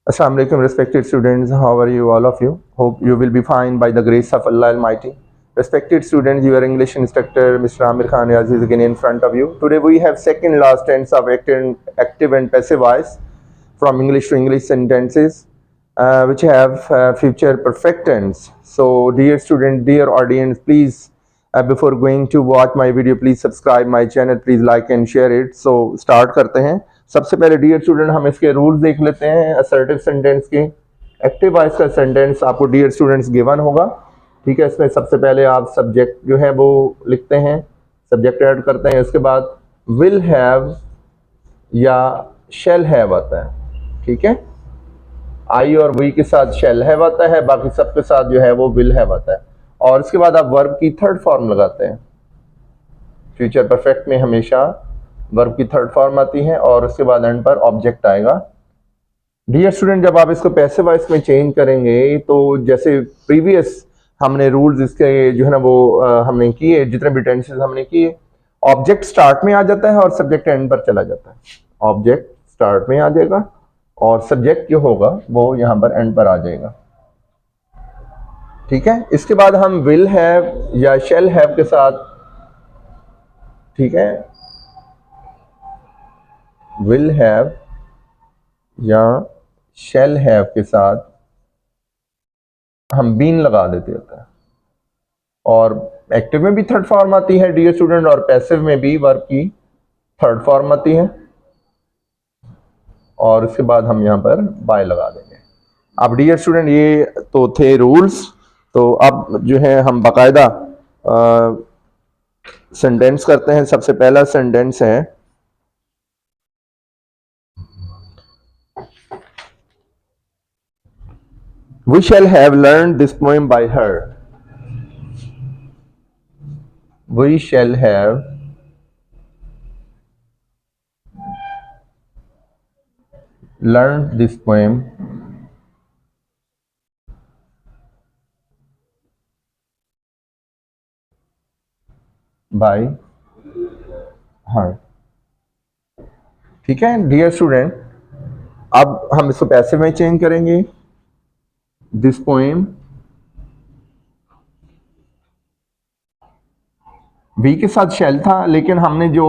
Assalamu alaikum, respected students. How are you, all of you? Hope you will be fine by the grace of Allah Almighty. Respected students, your English instructor, Mr. Amir Khan Riaz, is again in front of you. Today we have second last tense of active and passive voice from English to English sentences, which have future perfect tense. So, dear student, dear audience, please, before going to watch my video, please subscribe my channel, please like and share it. So, start करते हैं. सबसे पहले dear student हम इसके rules देख लेते हैं assertive sentence के. एक्टिव वॉइस का सेंटेंस आपको डियर स्टूडेंट्स गिवन होगा. ठीक है, इसमें सबसे पहले आप सब्जेक्ट जो है वो लिखते हैं, सब्जेक्ट ऐड करते हैं, इसके बाद विल हैव या शेल हैव आता है. ठीक है, आई और वी के साथ शेल हैव आता है, बाकी सबके साथ जो है वो विल हैव आता है. और इसके बाद आप वर्ब की थर्ड फॉर्म लगाते हैं. फ्यूचर परफेक्ट में हमेशा वर्ब की थर्ड फॉर्म आती है और उसके बाद एंड पर ऑब्जेक्ट आएगा. डियर स्टूडेंट, जब आप इसको पैसिव वॉइस में चेंज करेंगे तो जैसे प्रीवियस हमने रूल्स इसके जो है ना वो हमने किए, जितने भी टेंसेस हमने किए, ऑब्जेक्ट स्टार्ट में आ जाता है और सब्जेक्ट एंड पर चला जाता है. ऑब्जेक्ट स्टार्ट में आ जाएगा और सब्जेक्ट जो होगा वो यहां पर एंड पर आ जाएगा. ठीक है, इसके बाद हम विल हैव या शेल हैव के साथ, ठीक है, विल हैव या शेल हैव के साथ हम बीन लगा देते होते हैं. और एक्टिव में भी थर्ड फॉर्म आती है डियर स्टूडेंट, और पैसिव में भी वर्ब की थर्ड फॉर्म आती है. और उसके बाद हम यहाँ पर बाय लगा देंगे. अब डियर स्टूडेंट, ये तो थे रूल्स. तो अब जो है हम बाकायदा सेंटेंस करते हैं. सबसे पहला सेंटेंस है, We shall have learned this poem by her. We shall have learned this poem by her. ठीक है डियर स्टूडेंट, अब हम इसको पैसिव में चेंज करेंगे. दिस पोएम, वी के साथ शेल था, लेकिन हमने जो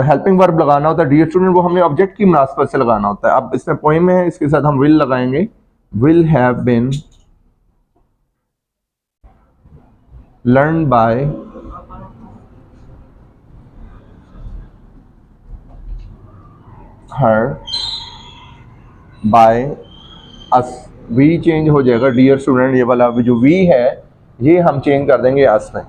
हेल्पिंग वर्ब लगाना होता है डियर स्टूडेंट, वो हमने ऑब्जेक्ट की मुनासबत से लगाना होता है. अब इसमें पोएम है, इसके साथ हम विल लगाएंगे. Will have been learn by her by us. We change हो जाएगा डियर स्टूडेंट, ये वाला जो वी है ये हम चेंज कर देंगे अस में.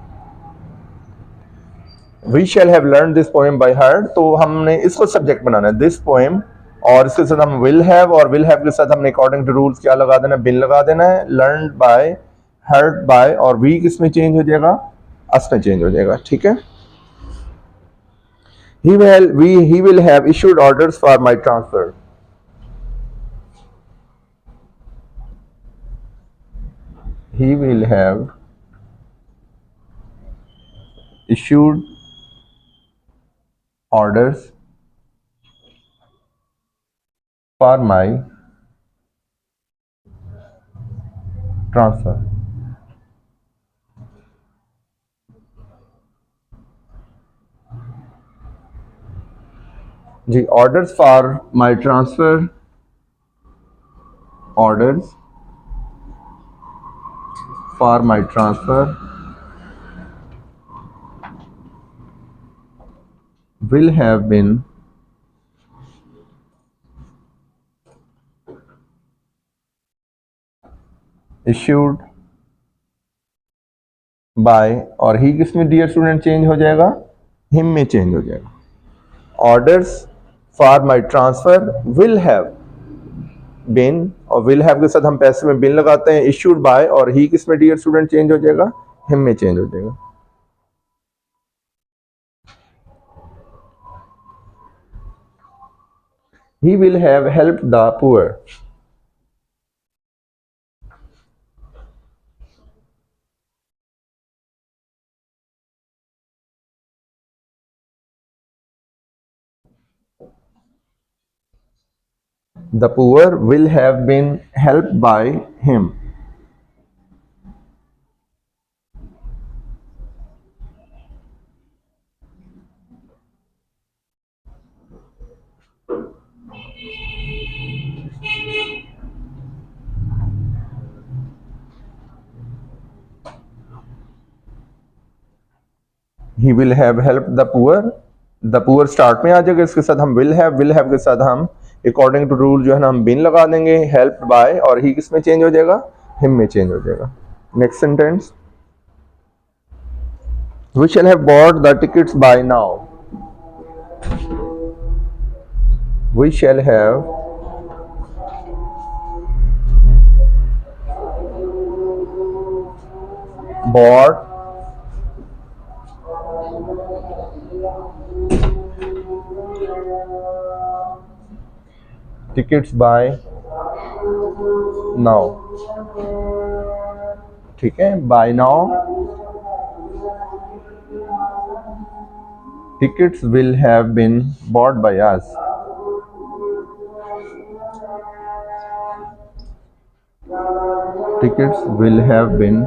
We shall have learn this poem by her, तो हमने इसको सब्जेक्ट बनाना है, दिस पोएम, और इसके साथ हम विल हैव, और विल हैव के साथ हमने अकॉर्डिंग टू रूल्स क्या लगा देना है, बिन लगा देना है. लर्न बाय, हर्ड बाय, और वी किस में चेंज हो जाएगा, अस में चेंज हो जाएगा. ठीक है, he will have issued orders for my transfer. He will have issued orders for my transfer. Ji, orders for my transfer, orders for my transfer will have been issued by, और ही किसमें dear student change हो जाएगा, him में change हो जाएगा. Orders for my transfer will have been, और will have के साथ हम पैसे में बिन लगाते हैं. इश्यूड बाय, और ही किसमें डियर स्टूडेंट चेंज हो जाएगा, हिम में चेंज हो जाएगा. He will have helped the poor. The poor will have been helped by him. He will have helped the poor. The poor start में आ जाएगा, इसके साथ हम will have के साथ हम अकॉर्डिंग टू रूल जो है ना हम been लगा देंगे. हेल्प्ड बाय और ही किस में चेंज हो जाएगा, हिम में चेंज हो जाएगा. Next sentence, we shall have bought the tickets by now. We shall have bought tickets by now. ठीक है, by now tickets will have been bought by us. Tickets will have been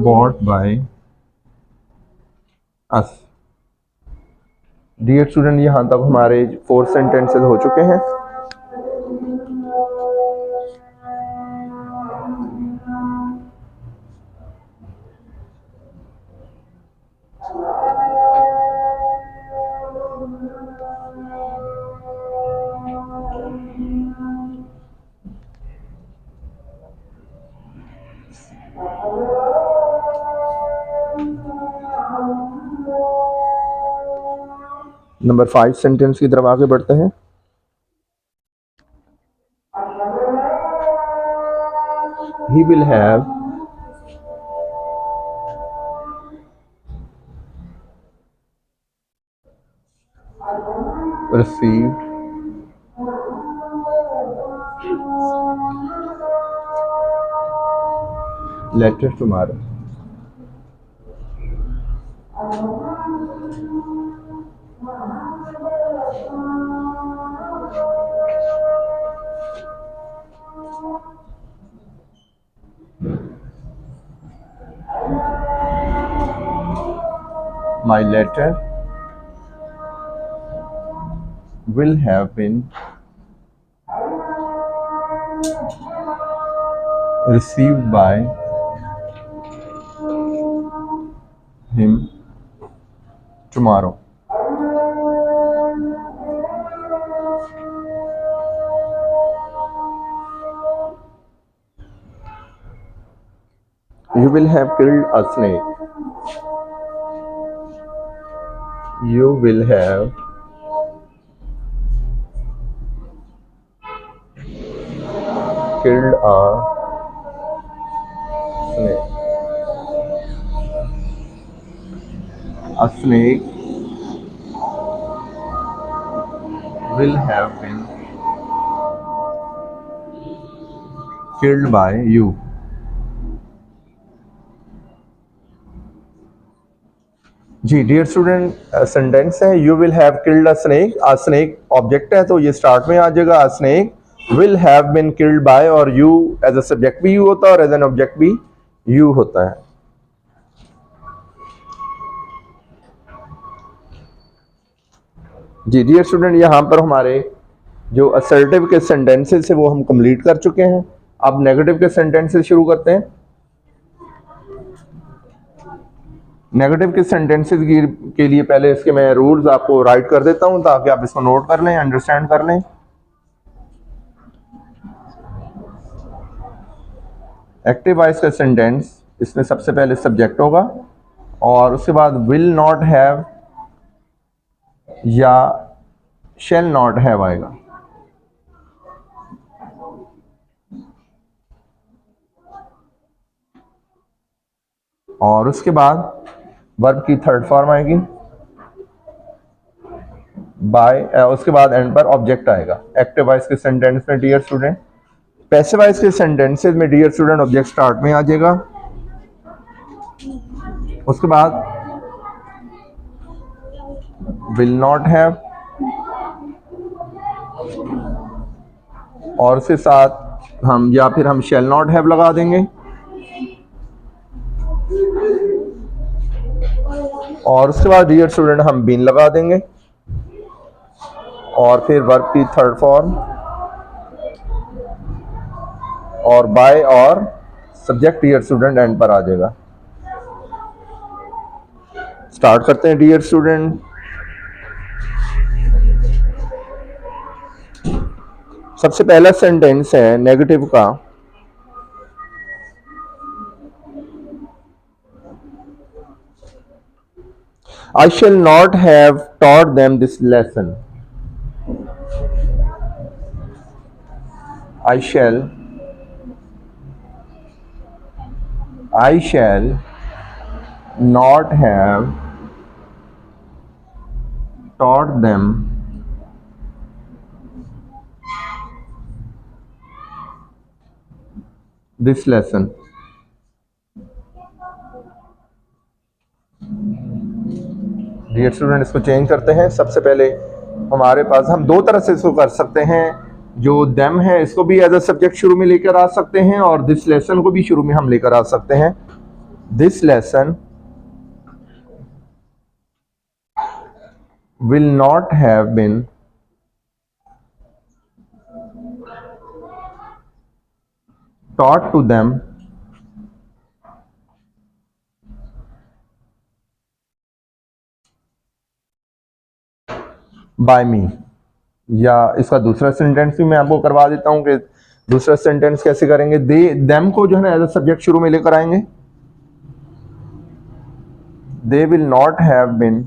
bought by us. Dear student, यहाँ तक हमारे 4 sentences हो चुके हैं. Number 5 sentence की तरफ आगे बढ़ते हैं. He will have received letter tomorrow. My letter will have been received by him tomorrow. You will have killed a snake. You will have killed a snake. A snake will have been killed by you. जी dear student, sentence है you will have killed a snake. A snake object है तो ये start में आ जाएगा. A snake will have been killed by, और you as a subject भी यू होता है और एज एन ऑब्जेक्ट भी यू होता है. जी डियर स्टूडेंट, यहाँ पर हमारे जो असर्टिव के सेंटेंसेस है वो हम कंप्लीट कर चुके हैं. अब नेगेटिव के सेंटेंसेस शुरू करते हैं. नेगेटिव के सेंटेंसेस के लिए पहले इसके मैं रूल्स आपको राइट कर देता हूं ताकि आप इसको नोट कर लें, अंडरस्टैंड कर लें. एक्टिव वॉइस का सेंटेंस, इसमें सबसे पहले सब्जेक्ट होगा और उसके बाद विल नॉट हैव या शैल नॉट हैव आएगा. और उसके बाद वर्ब की थर्ड फॉर्म आएगी बाय. उसके बाद एंड पर ऑब्जेक्ट आएगा. एक्टिव वॉइस के सेंटेंस में डियर स्टूडेंट, पैसिव वॉइस के सेंटेंसेस में डियर स्टूडेंट ऑब्जेक्ट स्टार्ट में आ जाएगा. उसके बाद विल नॉट हैव और उसके साथ हम या फिर हम शैल नॉट हैव लगा देंगे, और उसके बाद डियर स्टूडेंट हम बीन लगा देंगे, और फिर वर्ब की थर्ड फॉर्म और बाय और सब्जेक्ट डियर स्टूडेंट एंड पर आ जाएगा। स्टार्ट करते हैं डियर स्टूडेंट। सबसे पहला सेंटेंस है नेगेटिव का। I shall not have taught them this lesson. I shall not have taught them this lesson. Dear student, इसको चेंज करते हैं। सबसे पहले हमारे पास हम दो तरह से इसको कर सकते हैं। जो देम है इसको भी एज अ सब्जेक्ट शुरू में लेकर आ सकते हैं, और दिस लेसन को भी शुरू में हम लेकर आ सकते हैं। This lesson will not have been taught to them by me। या इसका दूसरा सेंटेंस भी मैं आपको करवा देता हूं कि दूसरा सेंटेंस कैसे करेंगे। दे देम को जो है ना एज अ सब्जेक्ट शुरू में लेकर आएंगे। They will not have been,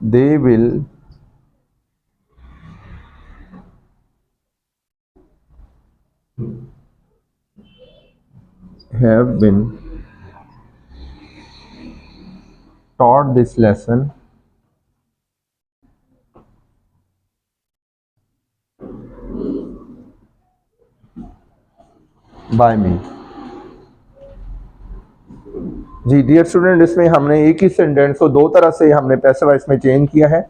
they will have been taught this lesson by me। जी डियर स्टूडेंट, इसमें हमने एक ही सेंटेंस को दो तरह से हमने पैसिव वॉइस में चेंज किया है।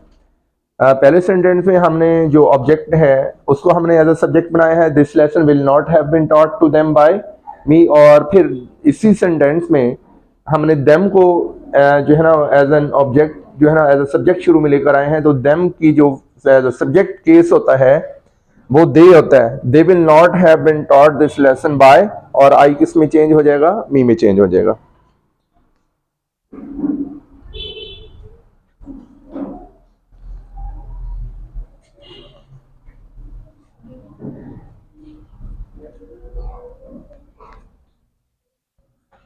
पहले सेंटेंस में हमने जो ऑब्जेक्ट है उसको हमने एज अ सब्जेक्ट बनाया है, this lesson will not have been taught to them by me. और फिर इसी सेंटेंस में हमने देम को जो है ना एज एन ऑब्जेक्ट जो है ना एज अ सब्जेक्ट शुरू में लेकर आए हैं। तो देम की जो एज अ सब्जेक्ट केस होता है वो दे होता है। They will not have been taught this lesson by, और आई किस में चेंज हो जाएगा, मी में चेंज हो जाएगा।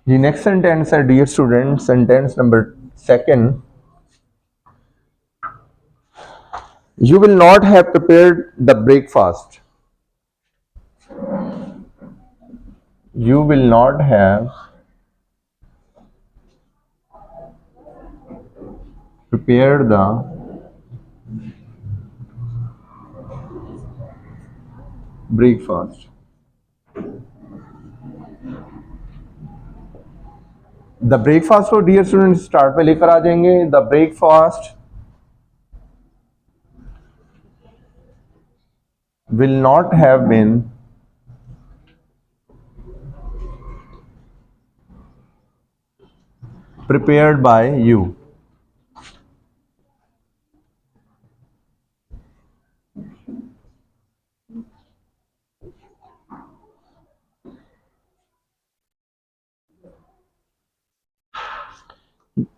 The next sentence है dear student, sentence number second. You will not have prepared the breakfast. You will not have prepared the breakfast. The breakfast को डियर स्टूडेंट स्टार्ट पे लेकर आ जाएंगे। The breakfast will not have been prepared by you.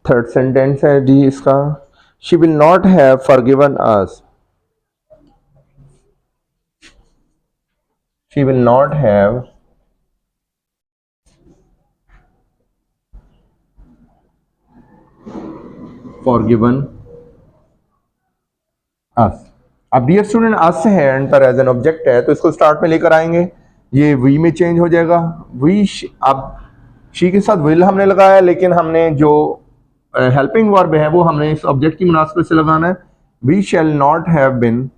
Third sentence है जी इसका, she will not have forgiven us. She will not have forgiven us. अब dear student अस है एंड पर एज एन ऑब्जेक्ट है, तो इसको स्टार्ट में लेकर आएंगे, ये वी में चेंज हो जाएगा। वी अब शी के साथ विल हमने लगाया, लेकिन हमने जो हेल्पिंग वर्ब है वो हमने इस ऑब्जेक्ट की मुनासबत से लगाना है। We shall not have been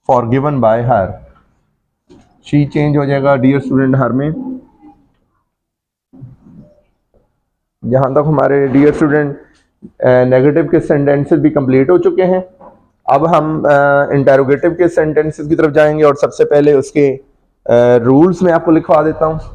forgiven by her. She change हो जाएगा डियर स्टूडेंट हर में। यहाँ तक हमारे डियर स्टूडेंट नेगेटिव के सेंटेंसेस भी कंप्लीट हो चुके हैं। अब हम इंटेरोगेटिव के सेंटेंसेस की तरफ जाएंगे और सबसे पहले उसके रूल्स में आपको लिखवा देता हूँ।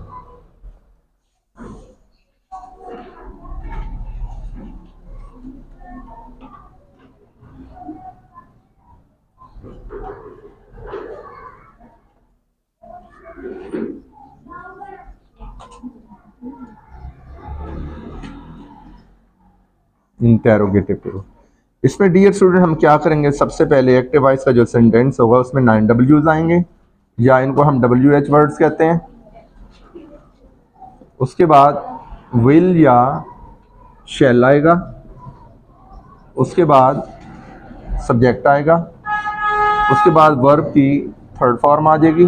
इंटेरोगेटिव इसमें डियर स्टूडेंट हम क्या करेंगे, सबसे पहले एक्टिव वॉइस का जो सेंटेंस होगा उसमें 9 डब्ल्यूज आएंगे, या इनको हम WH वर्ड्स कहते हैं। उसके बाद विल या शैल आएगा, उसके बाद सब्जेक्ट आएगा, उसके बाद वर्ब की थर्ड फॉर्म आ जाएगी,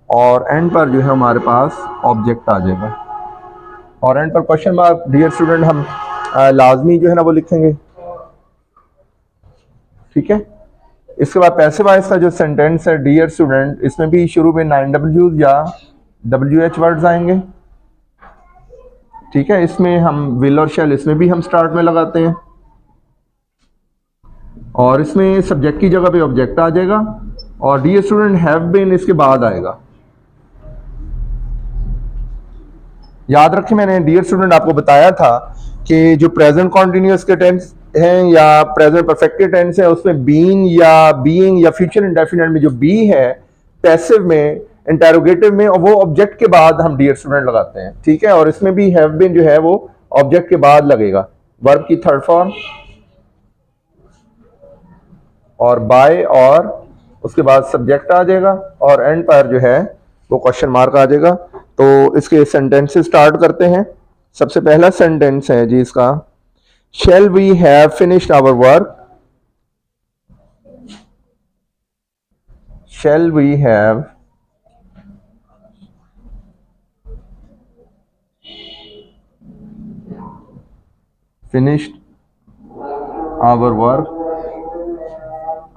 और एंड पर जो है हमारे पास ऑब्जेक्ट आ जाएगा। और एंड पर क्वेश्चन मार्क डियर स्टूडेंट हम लाजमी जो है ना वो लिखेंगे, ठीक है। इसके बाद पैसिव वॉइस का जो सेंटेंस है डियर स्टूडेंट, इसमें भी शुरू में 9 डब्ल्यूज या WH वर्ड्स आएंगे, ठीक है। इसमें हम विल और शैल इसमें भी हम स्टार्ट में लगाते हैं, और इसमें सब्जेक्ट की जगह पे ऑब्जेक्ट आ जाएगा, और डियर स्टूडेंट हैव बीन इसके बाद आएगा। याद रखें मैंने डियर स्टूडेंट आपको बताया था कि जो प्रेजेंट कॉन्टिन्यूअस के टेंस हैं या प्रेजेंट परफेक्ट टेंस है उसमें बीन या बीइंग या फ्यूचर इंडेफिनिट में जो बी है पैसिव में, इंटेरोगेटिव में, और वो ऑब्जेक्ट के बाद हम डियर स्टूडेंट लगाते हैं, ठीक है। और इसमें भी हैव बीन जो है वो ऑब्जेक्ट के बाद लगेगा, वर्ब की थर्ड फॉर्म, और बाय, और उसके बाद सब्जेक्ट आ जाएगा, और एंड पर जो है वो क्वेश्चन मार्क आ जाएगा। तो इसके सेंटेंसेस स्टार्ट करते हैं। सबसे पहला सेंटेंस है जी इसका, shall we have finished our work, shall we have finished our work.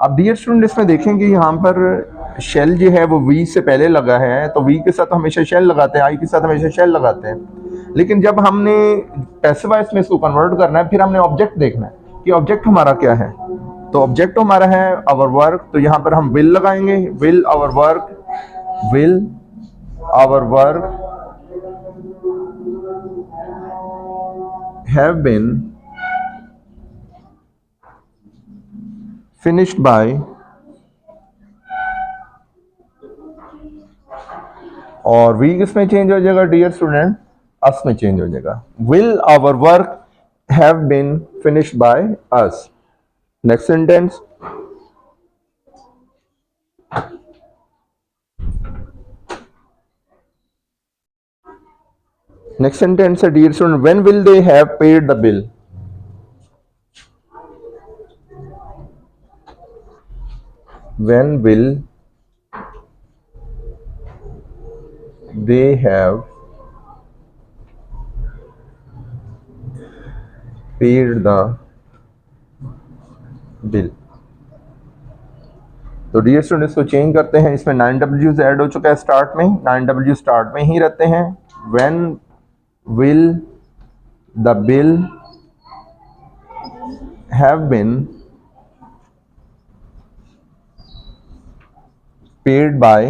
अब डियर स्टूडेंट इसमें देखें कि यहाँ पर शेल जो है वो वी से पहले लगा है, तो वी के साथ हमेशा शेल लगाते हैं, आई के साथ हमेशा शेल लगाते हैं। लेकिन जब हमने पैसिव वॉइस में इसको कन्वर्ट करना है, फिर हमने ऑब्जेक्ट देखना है कि ऑब्जेक्ट हमारा क्या है। तो ऑब्जेक्ट हमारा है आवर वर्क, तो यहाँ पर हम विल लगाएंगे, will our work, will our work have been finished by, और वी किसमें चेंज हो जाएगा डियर स्टूडेंट, अस में चेंज हो जाएगा। Will our work have been finished by us. Next sentence, next sentence है dear student, when will they have paid the bill. When will they have paid the bill? तो dear student इसको change करते हैं, इसमें 9 डब्ल्यूज add हो चुका है start में, 9 डब्ल्यू स्टार्ट में ही रहते हैं। When will the bill have been paid by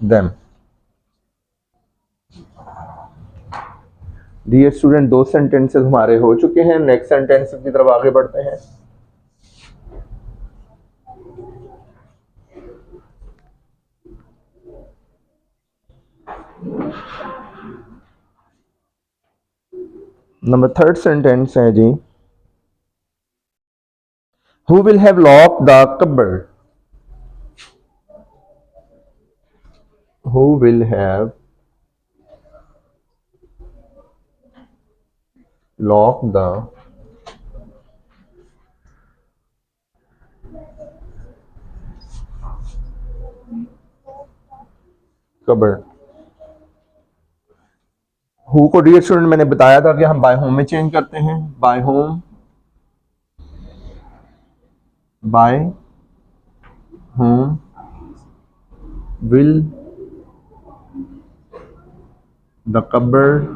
them? Dear student दो सेंटेंसेस हमारे हो चुके हैं, नेक्स्ट सेंटेंस की तरफ आगे बढ़ते हैं। नंबर थर्ड सेंटेंस है जी, who will have lock the cupboard. Who will have lock the cupboard. Who को डियर स्टूडेंट मैंने बताया था कि हम बाय होम में चेंज करते हैं, by whom by whom will the cupboard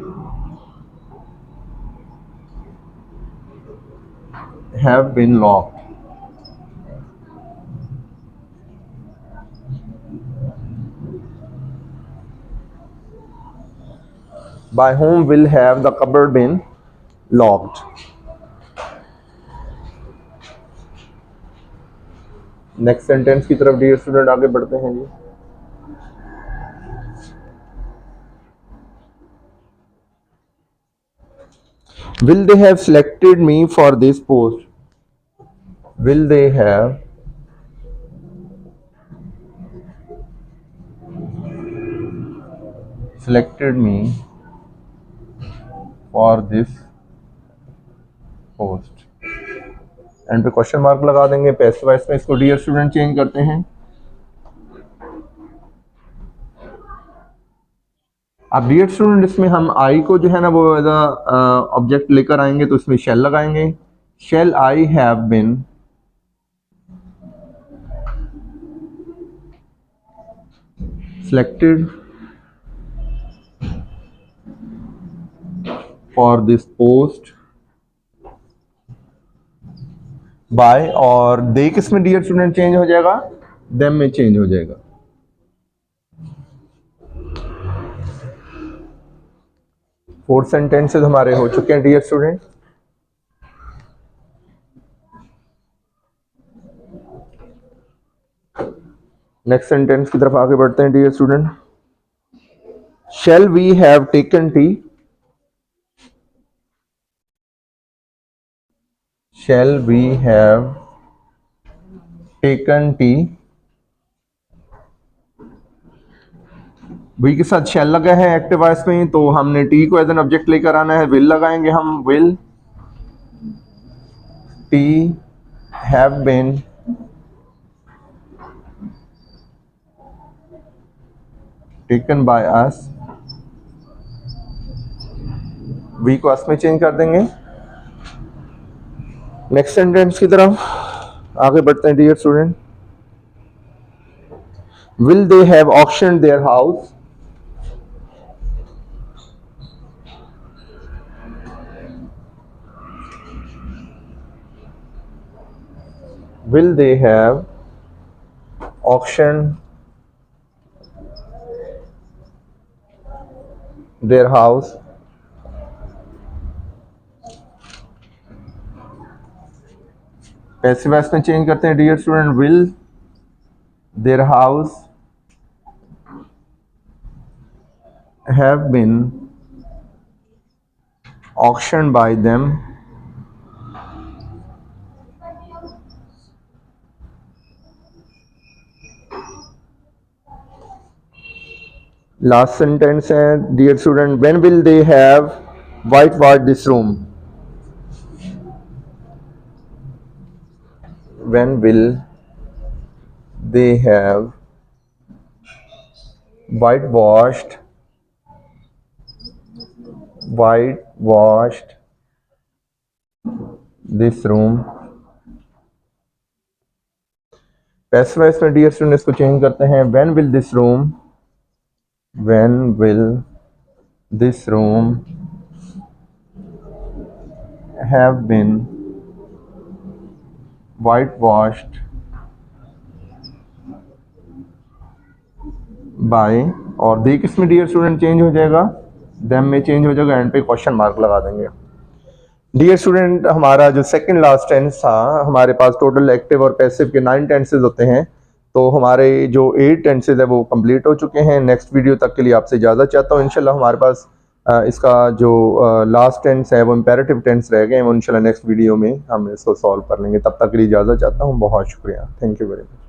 have been locked? By whom will have the cupboard been locked? Next sentence की तरफ डियर स्टूडेंट आगे बढ़ते हैं जी. Will they have selected me for this post? Will they have selected me for this post? And पे question mark लगा देंगे. Passive voice में इसको डियर स्टूडेंट चेंज करते हैं. अब डियर स्टूडेंट इसमें हम आई को जो है ना वो एज ऑब्जेक्ट लेकर आएंगे तो इसमें शेल लगाएंगे. Shall I have been selected for this post by, और दे किसमें डियर स्टूडेंट चेंज हो जाएगा? देम में चेंज हो जाएगा. फोर सेंटेंसेस हमारे हो चुके हैं डियर स्टूडेंट. नेक्स्ट सेंटेंस की तरफ आगे बढ़ते हैं dear student. Shall we have taken tea? Shall we have taken tea? We के साथ शैल लगा है एक्टिव वॉइस में, तो हमने टी को एज एन ऑब्जेक्ट लेकर आना है. विल लगाएंगे हम. Will tea have been taken by us? We को अस में चेंज कर देंगे. नेक्स्ट सेंटेंस की तरफ आगे बढ़ते हैं dear student. Will they have auctioned their house? Will they have auctioned their house? Passive voice में चेंज करते हैं dear student. Will their house have been auctioned by them? Last sentence है dear student. When will they have whitewash this room? When will they have whitewashed this room? Passive voice में dear student इसको change करते हैं. when will this room have been whitewashed by, और दे किसमें dear student change हो जाएगा? Them में change हो जाएगा. एंड पे क्वेश्चन मार्क लगा देंगे. डियर स्टूडेंट हमारा जो सेकंड लास्ट टेंस था, हमारे पास टोटल एक्टिव और पैसिव के 9 टेंसेज होते हैं, तो हमारे जो 8 टेंसेज है वो कंप्लीट हो चुके हैं. नेक्स्ट वीडियो तक के लिए आपसे इजाज़त चाहता हूँ. इंशाल्लाह हमारे पास इसका जो लास्ट टेंस है वो इम्पेरेटिव टेंस रह गए हैं. इंशाल्लाह नेक्स्ट वीडियो में हम इसको सॉल्व कर लेंगे. तब तक के लिए इजाज़त चाहता हूँ. बहुत शुक्रिया. Thank you very much.